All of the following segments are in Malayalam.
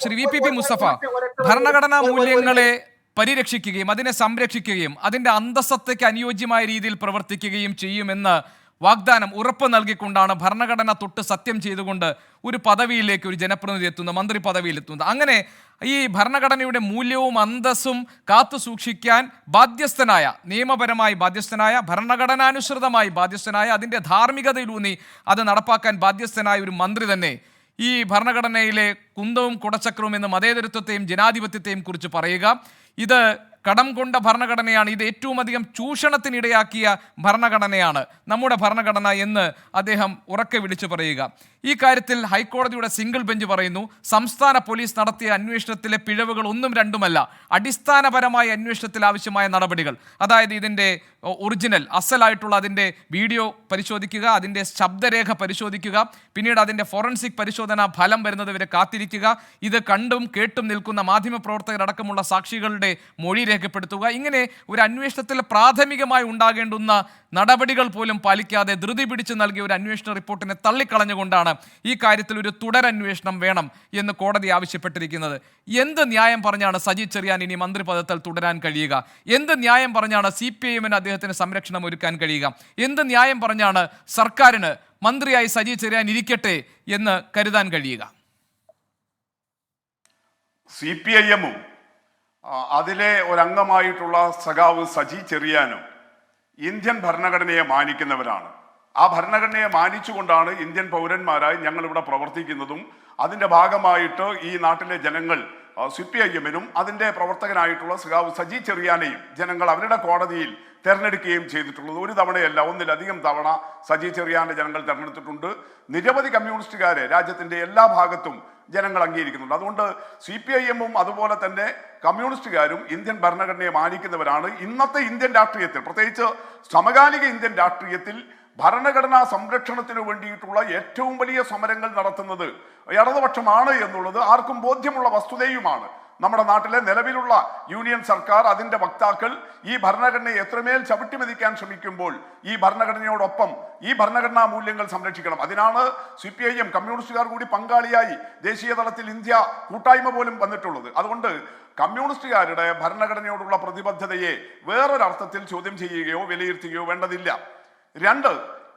ശ്രീ വി മുസ്തഫ, ഭരണഘടനാ മൂല്യങ്ങളെ പരിരക്ഷിക്കുകയും അതിനെ സംരക്ഷിക്കുകയും അതിന്റെ അന്തസ്സത്തയ്ക്ക് അനുയോജ്യമായ രീതിയിൽ പ്രവർത്തിക്കുകയും ചെയ്യുമെന്ന് വാഗ്ദാനം ഉറപ്പ് നൽകിക്കൊണ്ടാണ് ഭരണഘടന തൊട്ട് സത്യം ചെയ്തുകൊണ്ട് ഒരു പദവിയിലേക്ക് ഒരു ജനപ്രതിനിധി എത്തുന്നത്, മന്ത്രി പദവിയിലെത്തുന്നത്. അങ്ങനെ ഈ ഭരണഘടനയുടെ മൂല്യവും അന്തസ്സും കാത്തു സൂക്ഷിക്കാൻ ബാധ്യസ്ഥനായ, നിയമപരമായി ബാധ്യസ്ഥനായ, ഭരണഘടനാനുസൃതമായി ബാധ്യസ്ഥനായ, അതിൻ്റെ ധാർമ്മികതയിലൂന്നി അത് നടപ്പാക്കാൻ ബാധ്യസ്ഥനായ ഒരു മന്ത്രി തന്നെ ഈ ഭരണഘടനയിലെ കുന്തവും കുടച്ചക്രവും എന്ന് മതേതരത്വത്തെയും ജനാധിപത്യത്തെയും കുറിച്ച് പറയുക, ഇത് കടം കൊണ്ട ഭരണഘടനയാണ്, ഇത് ഏറ്റവും അധികം ചൂഷണത്തിനിടയാക്കിയ ഭരണഘടനയാണ് നമ്മുടെ ഭരണഘടന എന്ന് അദ്ദേഹം ഉറക്കെ വിളിച്ചു പറയുക. ഈ കാര്യത്തിൽ ഹൈക്കോടതിയുടെ സിംഗിൾ ബെഞ്ച് പറയുന്നു, സംസ്ഥാന പോലീസ് നടത്തിയ അന്വേഷണത്തിലെ പിഴവുകൾ ഒന്നും രണ്ടുമല്ല, അടിസ്ഥാനപരമായ അന്വേഷണത്തിൽ ആവശ്യമായ നടപടികൾ, അതായത് ഇതിൻ്റെ ഒറിജിനൽ അസലായിട്ടുള്ള അതിൻ്റെ വീഡിയോ പരിശോധിക്കുക, അതിൻ്റെ ശബ്ദരേഖ പരിശോധിക്കുക, പിന്നീട് അതിൻ്റെ ഫോറൻസിക് പരിശോധന ഫലം വരുന്നത് വരെ കാത്തിരിക്കുക, ഇത് കണ്ടും കേട്ടും നിൽക്കുന്ന മാധ്യമപ്രവർത്തകരടക്കമുള്ള സാക്ഷികളുടെ മൊഴി രേഖപ്പെടുത്തുക, ഇങ്ങനെ ഒരു അന്വേഷണത്തിൽ പ്രാഥമികമായി ഉണ്ടാകേണ്ടുന്ന നടപടികൾ പോലും പാലിക്കാതെ ധൃതി പിടിച്ച് നൽകിയ ഒരു അന്വേഷണ റിപ്പോർട്ടിനെ തള്ളിക്കളഞ്ഞുകൊണ്ടാണ് ഈ കാര്യത്തിൽ ഒരു തുടരന്വേഷണം വേണം എന്ന് കോടതി ആവശ്യപ്പെട്ടിരിക്കുന്നത്. എന്ത് ന്യായം പറഞ്ഞാണ് സജി ചെറിയാൻ ഇനി മന്ത്രിപദത്തിൽ തുടരാൻ കഴിയുക? എന്ത് ന്യായം പറഞ്ഞാണ് CPIM-ന് അദ്ദേഹത്തിന് സംരക്ഷണം ഒരുക്കാൻ കഴിയുക? എന്ത് ന്യായം പറഞ്ഞാണ് സർക്കാരിന് മന്ത്രിയായി സജി ചെറിയാൻ ഇരിക്കട്ടെ എന്ന് കരുതാൻ കഴിയുക? CPIM-ഉം അതിലെ ഒരംഗമായിട്ടുള്ള സഖാവ് സജി ചെറിയാനും ഇന്ത്യൻ ഭരണഘടനയെ മാനിക്കുന്നവരാണ്. ആ ഭരണഘടനയെ മാനിച്ചുകൊണ്ടാണ് ഇന്ത്യൻ പൗരന്മാരായി ഞങ്ങൾ ഇവിടെ പ്രവർത്തിക്കുന്നതും അതിൻ്റെ ഭാഗമായിട്ട് ഈ നാട്ടിലെ ജനങ്ങൾ CPIM-നും അതിൻ്റെ പ്രവർത്തകനായിട്ടുള്ള സഖാവ് സജി ചെറിയാനെയും ജനങ്ങൾ അവരുടെ കോടതിയിൽ തെരഞ്ഞെടുക്കുകയും ചെയ്തിട്ടുള്ളത്. ഒരു തവണയല്ല, ഒന്നിലധികം തവണ സജി ചെറിയാനെ ജനങ്ങൾ തെരഞ്ഞെടുത്തിട്ടുണ്ട്. നിരവധി കമ്മ്യൂണിസ്റ്റുകാരെ രാജ്യത്തിൻ്റെ എല്ലാ ഭാഗത്തും ജനങ്ങൾ അംഗീകരിക്കുന്നുണ്ട്. അതുകൊണ്ട് CPIM-ഉം അതുപോലെ തന്നെ കമ്മ്യൂണിസ്റ്റുകാരും ഇന്ത്യൻ ഭരണഘടനയെ മാനിക്കുന്നവരാണ്. ഇന്നത്തെ ഇന്ത്യൻ രാഷ്ട്രീയത്തിൽ, പ്രത്യേകിച്ച് സമകാലിക ഇന്ത്യൻ രാഷ്ട്രീയത്തിൽ ഭരണഘടനാ സംരക്ഷണത്തിന് വേണ്ടിയിട്ടുള്ള ഏറ്റവും വലിയ സമരങ്ങൾ നടത്തുന്നത് ഇടതുപക്ഷമാണ് എന്നുള്ളത് ആർക്കും ബോധ്യമുള്ള വസ്തുതയുമാണ്. നമ്മുടെ നാട്ടിലെ നിലവിലുള്ള യൂണിയൻ സർക്കാർ, അതിൻ്റെ വക്താക്കൾ ഈ ഭരണഘടനയെ എത്രമേൽ ചവിട്ടിമെതിക്കാൻ ശ്രമിക്കുമ്പോൾ ഈ ഭരണഘടനയോടൊപ്പം ഈ ഭരണഘടനാ മൂല്യങ്ങൾ സംരക്ഷിക്കണം. അതിനാണ് CPIM കമ്മ്യൂണിസ്റ്റുകാർ കൂടി പങ്കാളിയായി ദേശീയ തലത്തിൽ ഇന്ത്യ കൂട്ടായ്മ പോലും വന്നിട്ടുള്ളത്. അതുകൊണ്ട് കമ്മ്യൂണിസ്റ്റുകാരുടെ ഭരണഘടനയോടുള്ള പ്രതിബദ്ധതയെ വേറൊരർത്ഥത്തിൽ ചോദ്യം ചെയ്യുകയോ വിലയിരുത്തുകയോ വേണ്ടതില്ല. രണ്ട്,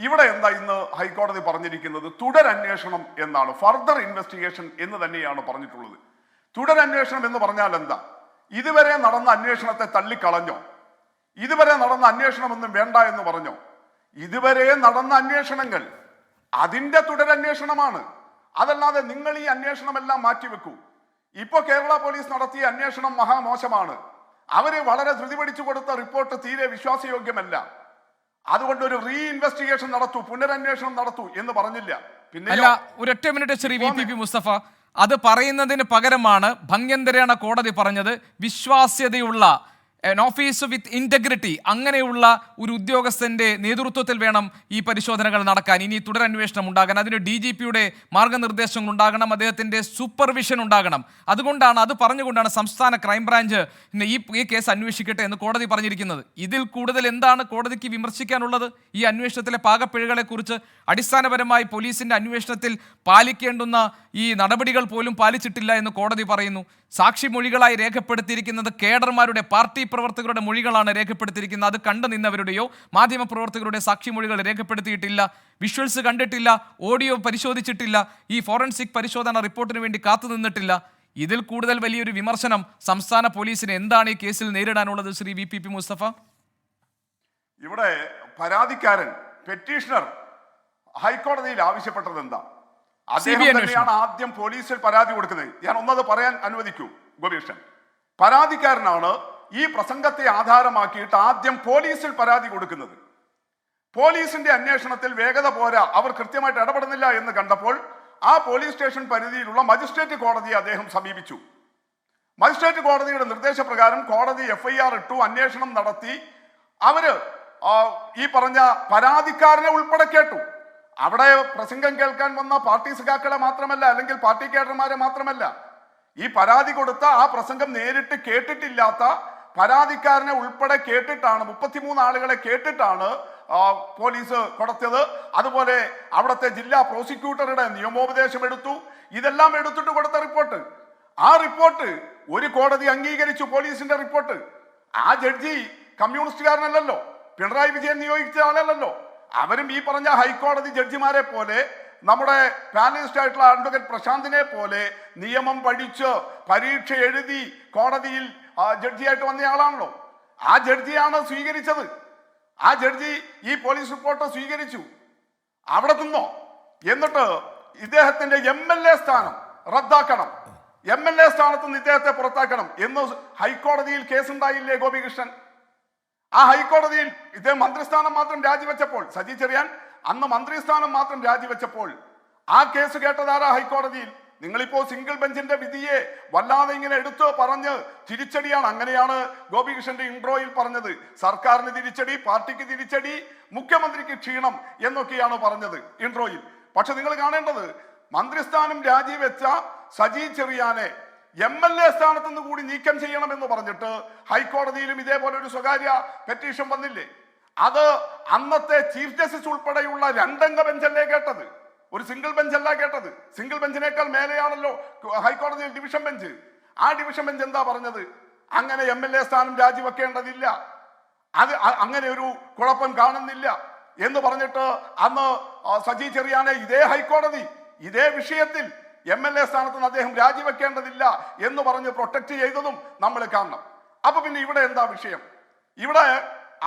ഇവിടെ എന്താ ഇന്ന് ഹൈക്കോടതി പറഞ്ഞിരിക്കുന്നത്? തുടരന്വേഷണം എന്നാണ്, ഫർദർ ഇൻവെസ്റ്റിഗേഷൻ എന്ന് തന്നെയാണ് പറഞ്ഞിട്ടുള്ളത്. തുടരന്വേഷണം എന്ന് പറഞ്ഞാൽ എന്താ? ഇതുവരെ നടന്ന അന്വേഷണത്തെ തള്ളിക്കളഞ്ഞോ? ഇതുവരെ നടന്ന അന്വേഷണമൊന്നും വേണ്ട എന്ന് പറഞ്ഞോ? ഇതുവരെ നടന്ന അന്വേഷണങ്ങൾ അതിൻ്റെ തുടരന്വേഷണമാണ്. അതല്ലാതെ നിങ്ങൾ ഈ അന്വേഷണമെല്ലാം മാറ്റിവെക്കൂ. ഇപ്പൊ കേരള പോലീസ് നടത്തിയ അന്വേഷണം മഹാമോശമാണ്. അവര് വളരെ ധൃതി പിടിച്ചു കൊടുത്ത റിപ്പോർട്ട് തീരെ വിശ്വാസയോഗ്യമല്ല. അതുകൊണ്ട് ഒരു ഇൻവെസ്റ്റിഗേഷൻ നടത്തൂ, പുനരന്വേഷണം നടത്തൂ എന്ന് പറഞ്ഞില്ല. പിന്നെ ഒരൊറ്റ മിനിറ്റ് ശ്രീ വി മുസ്തഫ, അത് പറയുന്നതിന് പകരമാണ് ഭംഗ്യന്തരേണ കോടതി പറഞ്ഞത് വിശ്വാസ്യതയുള്ള ഓഫീസ് വിത്ത് ഇന്റഗ്രിറ്റി, അങ്ങനെയുള്ള ഒരു ഉദ്യോഗസ്ഥന്റെ നേതൃത്വത്തിൽ വേണം ഈ പരിശോധനകൾ നടക്കാൻ, ഇനി തുടരന്വേഷണം ഉണ്ടാകാൻ. അതിന് DGP-യുടെ മാർഗനിർദ്ദേശങ്ങൾ ഉണ്ടാകണം, അദ്ദേഹത്തിന്റെ സൂപ്പർവിഷൻ ഉണ്ടാകണം. അതുകൊണ്ടാണ്, അത് പറഞ്ഞുകൊണ്ടാണ് സംസ്ഥാന ക്രൈംബ്രാഞ്ച് ഈ കേസ് അന്വേഷിക്കട്ടെ എന്ന് കോടതി പറഞ്ഞിരിക്കുന്നത്. ഇതിൽ കൂടുതൽ എന്താണ് കോടതിക്ക് വിമർശിക്കാനുള്ളത്? ഈ അന്വേഷണത്തിലെ പാകപ്പിഴകളെ കുറിച്ച് അടിസ്ഥാനപരമായി പോലീസിന്റെ അന്വേഷണത്തിൽ പാലിക്കേണ്ടുന്ന ഈ നടപടികൾ പോലും പാലിച്ചിട്ടില്ല എന്ന് കോടതി പറയുന്നു. സാക്ഷിമൊഴികളായി രേഖപ്പെടുത്തിയിരിക്കുന്നത് കേഡർമാരുടെ, പാർട്ടി പ്രവർത്തകരുടെ മൊഴികളാണ് രേഖപ്പെടുത്തിയിരിക്കുന്നത്. അത് കണ്ടു നിന്നവരുടെയോ മാധ്യമപ്രവർത്തകരുടെ സാക്ഷിമൊഴികൾ രേഖപ്പെടുത്തിയിട്ടില്ല, വിഷ്വൽസ് കണ്ടിട്ടില്ല, ഓഡിയോ പരിശോധിച്ചിട്ടില്ല, ഈ ഫോറൻസിക് പരിശോധന റിപ്പോർട്ടിന് വേണ്ടി കാത്തു നിന്നിട്ടില്ല. ഇതിൽ കൂടുതൽ വലിയൊരു വിമർശനം സംസ്ഥാന പോലീസിന് എന്താണ് ഈ കേസിൽ നേരിടാനുള്ളത് ശ്രീ വി മുസ്തഫ? ഇവിടെ പരാതിക്കാരൻ, പെറ്റീഷണർ ഹൈക്കോടതിയിൽ ആവശ്യപ്പെട്ടത് എന്താ? അദ്ദേഹം തന്നെയാണ് ആദ്യം പോലീസിൽ പരാതി കൊടുക്കുന്നത്. ഞാൻ ഒന്നത് പറയാൻ അനുവദിക്കൂ ഗോപീഷൻ. പരാതിക്കാരനാണ് ഈ പ്രസംഗത്തെ ആധാരമാക്കിയിട്ട് ആദ്യം പോലീസിൽ പരാതി കൊടുക്കുന്നത്. പോലീസിന്റെ അന്വേഷണത്തിൽ വേഗത പോരാ, അവർ കൃത്യമായിട്ട് ഇടപെടുന്നില്ല എന്ന് കണ്ടപ്പോൾ ആ പോലീസ് സ്റ്റേഷൻ പരിധിയിലുള്ള മജിസ്ട്രേറ്റ് കോടതിയെ അദ്ദേഹം സമീപിച്ചു. മജിസ്ട്രേറ്റ് കോടതിയുടെ നിർദ്ദേശപ്രകാരം കോടതി FIR ഇട്ടു, അന്വേഷണം നടത്തി. അവര് ഈ പറഞ്ഞ പരാതിക്കാരനെ ഉൾപ്പെടെ കേട്ടു. അവിടെ പ്രസംഗം കേൾക്കാൻ വന്ന പാർട്ടി സഖാക്കളെ മാത്രമല്ല, അല്ലെങ്കിൽ പാർട്ടി കേഡർമാരെ മാത്രമല്ല, ഈ പരാതി കൊടുത്ത ആ പ്രസംഗം നേരിട്ട് കേട്ടിട്ടില്ലാത്ത പരാതിക്കാരനെ ഉൾപ്പെടെ കേട്ടിട്ടാണ്, 33 ആളുകളെ കേട്ടിട്ടാണ് പോലീസ് കൊടുത്തത്. അതുപോലെ അവിടുത്തെ ജില്ലാ പ്രോസിക്യൂട്ടറുടെ നിയമോപദേശം എടുത്തു. ഇതെല്ലാം എടുത്തിട്ട് കൊടുത്ത റിപ്പോർട്ട്. ആ റിപ്പോർട്ട് ഒരു കോടതി അംഗീകരിച്ചു, പോലീസിന്റെ റിപ്പോർട്ട്. ആ ജഡ്ജി കമ്മ്യൂണിസ്റ്റുകാരനല്ലല്ലോ, പിണറായി വിജയൻ നിയോഗിച്ച ആളല്ലല്ലോ. അവരും ഈ പറഞ്ഞ ഹൈക്കോടതി ജഡ്ജിമാരെ പോലെ, നമ്മുടെ പാനലിസ്റ്റ് ആയിട്ടുള്ള അഡ്വക്കേറ്റ് പ്രശാന്തിനെ പോലെ നിയമം പഠിച്ച് പരീക്ഷ എഴുതി കോടതിയിൽ ജഡ്ജിയായിട്ട് വന്നയാളാണല്ലോ. ആ ജഡ്ജിയാണ് സ്വീകരിച്ചത്. ആ ജഡ്ജി ഈ പോലീസ് റിപ്പോർട്ട് സ്വീകരിച്ചു. അവിടെ നിന്നോ എന്നിട്ട് ഇദ്ദേഹത്തിന്റെ MLA സ്ഥാനം റദ്ദാക്കണം, MLA സ്ഥാനത്ത് നിന്ന് ഇദ്ദേഹത്തെ പുറത്താക്കണം എന്ന് ഹൈക്കോടതിയിൽ കേസുണ്ടായില്ലേ ഗോപികൃഷ്ണൻ? ആ ഹൈക്കോടതിയിൽ ഇദ്ദേഹം മന്ത്രിസ്ഥാനം മാത്രം രാജിവെച്ചപ്പോൾ, സജി ചെറിയാൻ അന്ന് മന്ത്രിസ്ഥാനം മാത്രം രാജിവെച്ചപ്പോൾ ആ കേസ് കേട്ടതാരാ ഹൈക്കോടതിയിൽ? നിങ്ങളിപ്പോ സിംഗിൾ ബെഞ്ചിന്റെ വിധിയെ വല്ലാതെ ഇങ്ങനെ എടുത്ത് പറഞ്ഞ് തിരിച്ചടിയാണ്. അങ്ങനെയാണ് ഗോപികൃഷ്ണന്റെ ഇൻട്രോയിൽ പറഞ്ഞത്. സർക്കാരിന് തിരിച്ചടി, പാർട്ടിക്ക് തിരിച്ചടി, മുഖ്യമന്ത്രിക്ക് ക്ഷീണം എന്നൊക്കെയാണ് പറഞ്ഞത് ഇൻട്രോയിൽ. പക്ഷെ നിങ്ങൾ കാണേണ്ടത്, മന്ത്രിസ്ഥാനം രാജിവെച്ച സജി ചെറിയാനെ MLA സ്ഥാനത്ത് നിന്ന് കൂടി നീക്കം ചെയ്യണമെന്ന് പറഞ്ഞിട്ട് ഹൈക്കോടതിയിലും ഇതേപോലെ ഒരു സ്വകാര്യ പെറ്റീഷൻ വന്നില്ലേ? അത് അന്നത്തെ ചീഫ് ജസ്റ്റിസ് ഉൾപ്പെടെയുള്ള 2 അംഗ ബെഞ്ചല്ലേ കേട്ടത്, ഒരു സിംഗിൾ ബെഞ്ചല്ല കേട്ടത്. സിംഗിൾ ബെഞ്ചിനേക്കാൾ മേലെയാണല്ലോ ഹൈക്കോടതിയിൽ ഡിവിഷൻ ബെഞ്ച്. ആ ഡിവിഷൻ ബെഞ്ച് എന്താ പറഞ്ഞത്? അങ്ങനെ MLA സ്ഥാനം രാജിവെക്കേണ്ടതില്ല, അത് അങ്ങനെ ഒരു കുഴപ്പം കാണുന്നില്ല എന്ന് പറഞ്ഞിട്ട് അന്ന് സജി ചെറിയാനെ ഇതേ ഹൈക്കോടതി ഇതേ വിഷയത്തിൽ MLA സ്ഥാനത്ത് നിന്ന് അദ്ദേഹം രാജിവെക്കേണ്ടതില്ല എന്ന് പറഞ്ഞ് പ്രൊട്ടക്ട് ചെയ്തതും നമ്മൾ കാണണം. അപ്പൊ പിന്നെ ഇവിടെ എന്താ വിഷയം? ഇവിടെ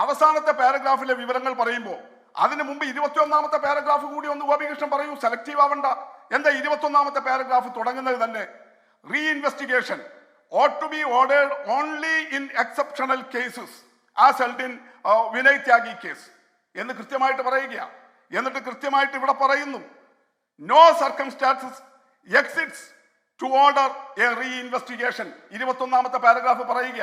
അവസാനത്തെ പാരഗ്രാഫിലെ വിവരങ്ങൾ പറയുമ്പോൾ അതിനു മുമ്പ് 21ാമത്തെ പാരഗ്രാഫ് കൂടി ഒന്ന് ഗോപികൃഷ്ണൻ പറയൂ, സെലക്റ്റീവ് ആവണ്ട. എന്താ 21ാമത്തെ പാരഗ്രാഫ് തുടങ്ങുന്നത് തന്നെ? Reinvestigation ought to be ordered only in exceptional cases as held in Vinay Tyagi case എന്ന് കൃത്യമായിട്ട് പറയുക. എന്നിട്ട് കൃത്യമായിട്ട് ഇവിടെ പറയുന്നു, no circumstances exits to order a reinvestigation. 21ാമത്തെ പാരഗ്രാഫ് പറയുക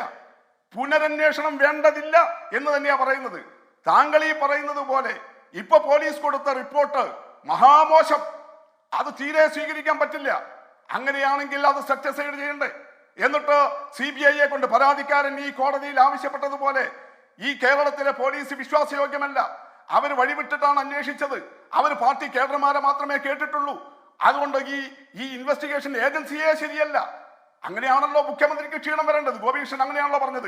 പുനരന്വേഷണം വേണ്ടതില്ല എന്ന് തന്നെയാ പറയുന്നത്. താങ്കൾ ഈ പറയുന്നത് പോലെ ഇപ്പൊ പോലീസ് കൊടുത്ത റിപ്പോർട്ട് മഹാമോശം, അത് തീരെ സ്വീകരിക്കാൻ പറ്റില്ല. അങ്ങനെയാണെങ്കിൽ അത് സെറ്റ് അസൈഡ് ചെയ്യണ്ടേ? എന്നിട്ട് CBIയെ കൊണ്ട് പരാതിക്കാരൻ ഈ കോടതിയിൽ ആവശ്യപ്പെട്ടതുപോലെ ഈ കേരളത്തിലെ പോലീസ് വിശ്വാസയോഗ്യമല്ല, അവർ വഴിവിട്ടിട്ടാണ് അന്വേഷിച്ചത്, അവർ പാർട്ടി കേഡർമാരെ മാത്രമേ കേട്ടിട്ടുള്ളൂ, അതുകൊണ്ട് ഈ ഇൻവെസ്റ്റിഗേഷൻ ഏജൻസിയെ ശരിയല്ല. അങ്ങനെയാണല്ലോ മുഖ്യമന്ത്രിക്ക് ക്ഷീണം വരേണ്ടത്. ഗോപികൃഷ്ണൻ അങ്ങനെയാണല്ലോ പറഞ്ഞത്.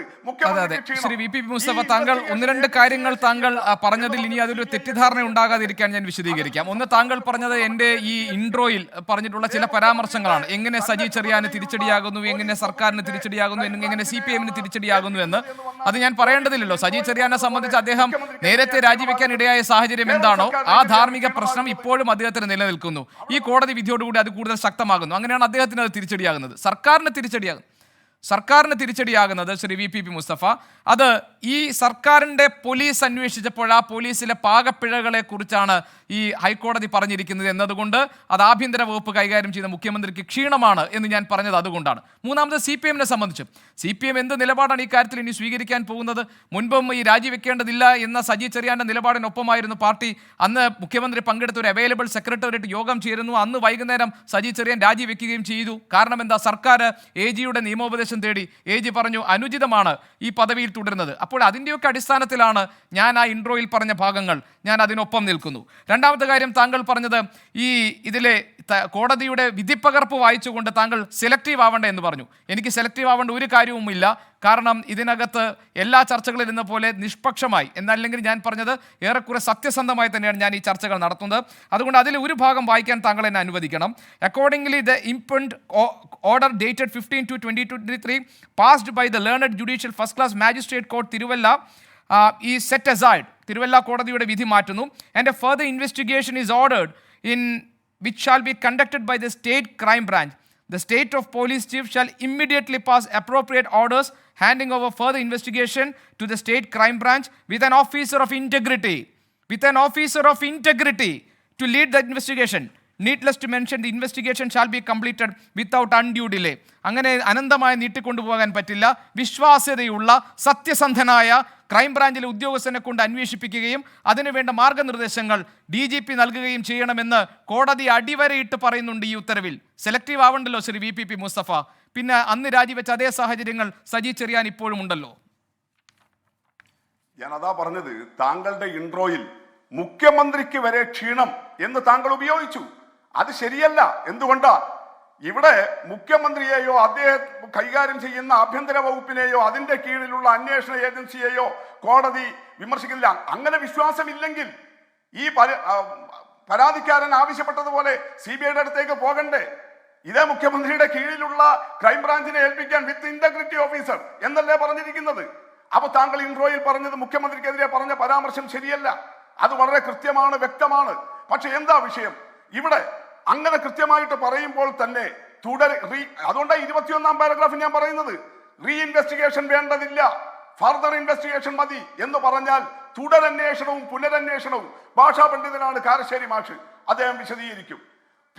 ശ്രീ VP മുസ്തഫ, താങ്കൾ 1-2 കാര്യങ്ങൾ താങ്കൾ പറഞ്ഞതിൽ ഇനി അതൊരു തെറ്റിദ്ധാരണ ഉണ്ടാകാതിരിക്കാൻ ഞാൻ വിശദീകരിക്കാം. ഒന്ന്, താങ്കൾ പറഞ്ഞത് എന്റെ ഈ ഇൻട്രോയിൽ പറഞ്ഞിട്ടുള്ള ചില പരാമർശങ്ങളാണ്. എങ്ങനെ സജി ചെറിയാന് തിരിച്ചടിയാകുന്നു, എങ്ങനെ സർക്കാരിന് തിരിച്ചടിയാകുന്നു, എങ്ങനെ CPM-ന് തിരിച്ചടിയാകുന്നു എന്ന് അത് ഞാൻ പറയേണ്ടതില്ലല്ലോ. സജി ചെറിയാനെ സംബന്ധിച്ച് അദ്ദേഹം നേരത്തെ രാജിവെക്കാൻ ഇടയായ സാഹചര്യം എന്താണോ ആ ധാർമ്മിക പ്രശ്നം ഇപ്പോഴും അദ്ദേഹത്തിന് നിലനിൽക്കുന്നു. ഈ കോടതി വിധിയോടുകൂടി അത് കൂടുതൽ ശക്തമാകുന്നു. അങ്ങനെയാണ് അദ്ദേഹത്തിന് അത് തിരിച്ചടിയാകുന്നത്. സർക്കാരിന് തിരിച്ചടിയാകുന്നത് ശ്രീ VP മുസ്തഫ, അത് ഈ സർക്കാരിൻ്റെ പോലീസ് അന്വേഷിച്ചപ്പോൾ ആ പോലീസിലെ പാകപ്പിഴകളെ കുറിച്ചാണ് ഈ ഹൈക്കോടതി പറഞ്ഞിരിക്കുന്നത് എന്നതുകൊണ്ട് അത് ആഭ്യന്തര വകുപ്പ് കൈകാര്യം ചെയ്ത മുഖ്യമന്ത്രിക്ക് ക്ഷീണമാണ് എന്ന് ഞാൻ പറഞ്ഞത് അതുകൊണ്ടാണ്. മൂന്നാമത് CPM-നെ സംബന്ധിച്ച് CPM എന്ത് നിലപാടാണ് ഈ കാര്യത്തിൽ ഇനി സ്വീകരിക്കാൻ പോകുന്നത്? മുൻപും ഈ രാജിവെക്കേണ്ടതില്ല എന്ന സജി ചെറിയാന്റെ നിലപാടിനൊപ്പമായിരുന്നു പാർട്ടി. അന്ന് മുഖ്യമന്ത്രി പങ്കെടുത്ത ഒരു അവൈലബിൾ സെക്രട്ടേറിയറ്റ് യോഗം ചേരുന്നു. അന്ന് വൈകുന്നേരം സജി ചെറിയാൻ രാജിവെക്കുകയും ചെയ്തു. കാരണം എന്താ? സർക്കാർ AG-യുടെ നിയമോപദേശം തേടി. AG പറഞ്ഞു അനുചിതമാണ് ഈ പദവിയിൽ തുടരുന്നത്. അപ്പോൾ അതിൻ്റെയൊക്കെ അടിസ്ഥാനത്തിലാണ് ഞാൻ ആ ഇൻട്രോയിൽ പറഞ്ഞ ഭാഗങ്ങൾ ഞാൻ അതിനൊപ്പം നിൽക്കുന്നു. രണ്ടാമത്തെ കാര്യം, താങ്കൾ പറഞ്ഞത് ഈ ഇതിലെ കോടതിയുടെ വിധിപ്പകർപ്പ് വായിച്ചുകൊണ്ട് താങ്കൾ സെലക്റ്റീവ് ആവേണ്ട എന്ന് പറഞ്ഞു. എനിക്ക് സെലക്റ്റീവ് ആവേണ്ട ഒരു കാര്യവുമില്ല. കാരണം ഇതിനകത്ത് എല്ലാ ചർച്ചകളിൽ ഇരുന്ന പോലെ നിഷ്പക്ഷമായി, എന്നല്ലെങ്കിൽ ഞാൻ പറഞ്ഞത് ഏറെക്കുറെ സത്യസന്ധമായി തന്നെയാണ് ഞാൻ ഈ ചർച്ചകൾ നടത്തുന്നത്. അതുകൊണ്ട് അതിൽ ഒരു ഭാഗം വായിക്കാൻ താങ്കൾ എന്നെ അനുവദിക്കണം. Accordingly the impugned order dated 15/2/2023 passed by the learned judicial first class magistrate court Thiruvalla ഈ സെറ്റ് അസൈഡ്. തിരുവല്ല കോടതിയുടെ വിധി മാറ്റുന്നു. And a further investigation is ordered in which shall be conducted by the state crime branch. The state of police chief shall immediately pass appropriate orders handing over further investigation to the state crime branch with an officer of integrity to lead the investigation. Needless to mention, the investigation shall be completed without undue delay. അങ്ങനെ അനന്തമായി നീട്ടിക്കൊണ്ടുപോകാൻ പറ്റില്ല. വിശ്വാസ്യതയുള്ള സത്യസന്ധനായ ക്രൈംബ്രാഞ്ചിലെ ഉദ്യോഗസ്ഥനെ കൊണ്ട് അന്വേഷിപ്പിക്കുകയും അതിനുവേണ്ട മാർഗനിർദ്ദേശങ്ങൾ DGP നൽകുകയും ചെയ്യണമെന്ന് കോടതി അടിവരയിട്ട് പറയുന്നുണ്ട് ഈ ഉത്തരവിൽ. സെലക്റ്റീവ് ആവണ്ടല്ലോ ശ്രീ VP മുസ്തഫ. പിന്നെ അന്ന് രാജിവെച്ച അതേ സാഹചര്യങ്ങൾ സജി ചെറിയാൻ ഇപ്പോഴും ഉണ്ടല്ലോ. ഞാൻ അതാ പറഞ്ഞത്, താങ്കളുടെ ഇൻട്രോയിൽ മുഖ്യമന്ത്രിക്ക് വരെ ക്ഷീണം എന്ന് താങ്കൾ ഉപയോഗിച്ചു. അത് ശരിയല്ല. എന്തുകൊണ്ടാ? ഇവിടെ മുഖ്യമന്ത്രിയെയോ അദ്ദേഹം കൈകാര്യം ചെയ്യുന്ന ആഭ്യന്തര വകുപ്പിനെയോ അതിന്റെ കീഴിലുള്ള അന്വേഷണ ഏജൻസിയെയോ കോടതി വിമർശിക്കുന്നില്ല. അങ്ങനെ വിശ്വാസമില്ലെങ്കിൽ ഈ പരാതിക്കാരൻ ആവശ്യപ്പെട്ടതുപോലെ CBIയുടെ അടുത്തേക്ക് പോകണ്ടേ? ഇതേ മുഖ്യമന്ത്രിയുടെ കീഴിലുള്ള ക്രൈംബ്രാഞ്ചിനെ ഏൽപ്പിക്കാൻ വിത്ത് ഇന്റഗ്രിറ്റി ഓഫീസർ എന്നല്ലേ പറഞ്ഞിരിക്കുന്നത്? അപ്പൊ താങ്കൾ ഇൻട്രോയിൽ പറഞ്ഞത് മുഖ്യമന്ത്രിക്കെതിരെ പറഞ്ഞ പരാമർശം ശരിയല്ല. അത് വളരെ കൃത്യമാണ്, വ്യക്തമാണ്. പക്ഷെ എന്താ വിഷയം ഇവിടെ? അങ്ങനെ കൃത്യമായിട്ട് പറയുമ്പോൾ തന്നെ അതുകൊണ്ടാണ് 21-ാം പാരഗ്രാഫിൽ ഞാൻ പറയുന്നത് റീഇൻവെസ്റ്റിഗേഷൻ വേണ്ടതില്ല, ഫർദർ ഇൻവെസ്റ്റിഗേഷൻ മതി എന്ന് പറഞ്ഞാൽ തുടരന്വേഷണവും പുനരന്വേഷണവും, ഭാഷാ പണ്ഡിതനാണ് കാരശ്ശേരി മാഷ്, അദ്ദേഹം വിശദീകരിക്കും.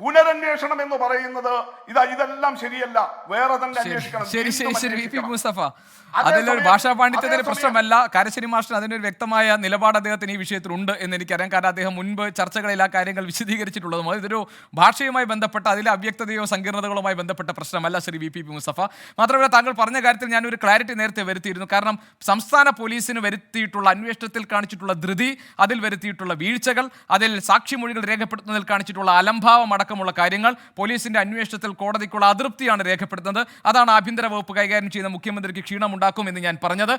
പുനരന്വേഷണം എന്ന് പറയുന്നത് ഇതെല്ലാം ശരിയല്ല, വേറെ തന്നെ അന്വേഷിക്കണം. ശരി VP മുസ്തഫ, അതിലൊരു ഭാഷാ പാണ്ഡിത്യത്തിന്റെ പ്രശ്നമല്ല. കാരശ്ശേരി മാസ്റ്റർ അതിനൊരു വ്യക്തമായ നിലപാട് അദ്ദേഹത്തിന് ഈ വിഷയത്തിലുണ്ട് എന്ന് എനിക്കറിയാം. കാരണം അദ്ദേഹം മുൻപ് ചർച്ചകളിൽ ആ കാര്യങ്ങൾ വിശദീകരിച്ചിട്ടുള്ളതും ഇതൊരു ഭാഷയുമായി ബന്ധപ്പെട്ട അതിലെ അവ്യക്തതയോ സങ്കീർണതകളുമായി ബന്ധപ്പെട്ട പ്രശ്നമല്ല ശ്രീ VP മുസ്തഫ. മാത്രമല്ല താങ്കൾ പറഞ്ഞ കാര്യത്തിൽ ഞാനൊരു ക്ലാരിറ്റി നേരത്തെ വരുത്തിയിരുന്നു. കാരണം സംസ്ഥാന പോലീസിന് വരുത്തിയിട്ടുള്ള അന്വേഷണത്തിൽ കാണിച്ചിട്ടുള്ള ധൃതി, അതിൽ വരുത്തിയിട്ടുള്ള വീഴ്ചകൾ, അതിൽ സാക്ഷിമൊഴികൾ രേഖപ്പെടുത്തുന്നതിൽ കാണിച്ചിട്ടുള്ള അലംഭാവം അടക്കമുള്ള കാര്യങ്ങൾ പോലീസിന്റെ അന്വേഷണത്തിൽ കോടതിക്കുള്ള അതൃപ്തിയാണ് രേഖപ്പെടുത്തുന്നത്. അതാണ് ആഭ്യന്തര വകുപ്പ് കൈകാര്യം ചെയ്യുന്ന മുഖ്യമന്ത്രിക്ക് ക്ഷീണമുണ്ടാക്കുമെന്ന് ഞാൻ പറഞ്ഞത്.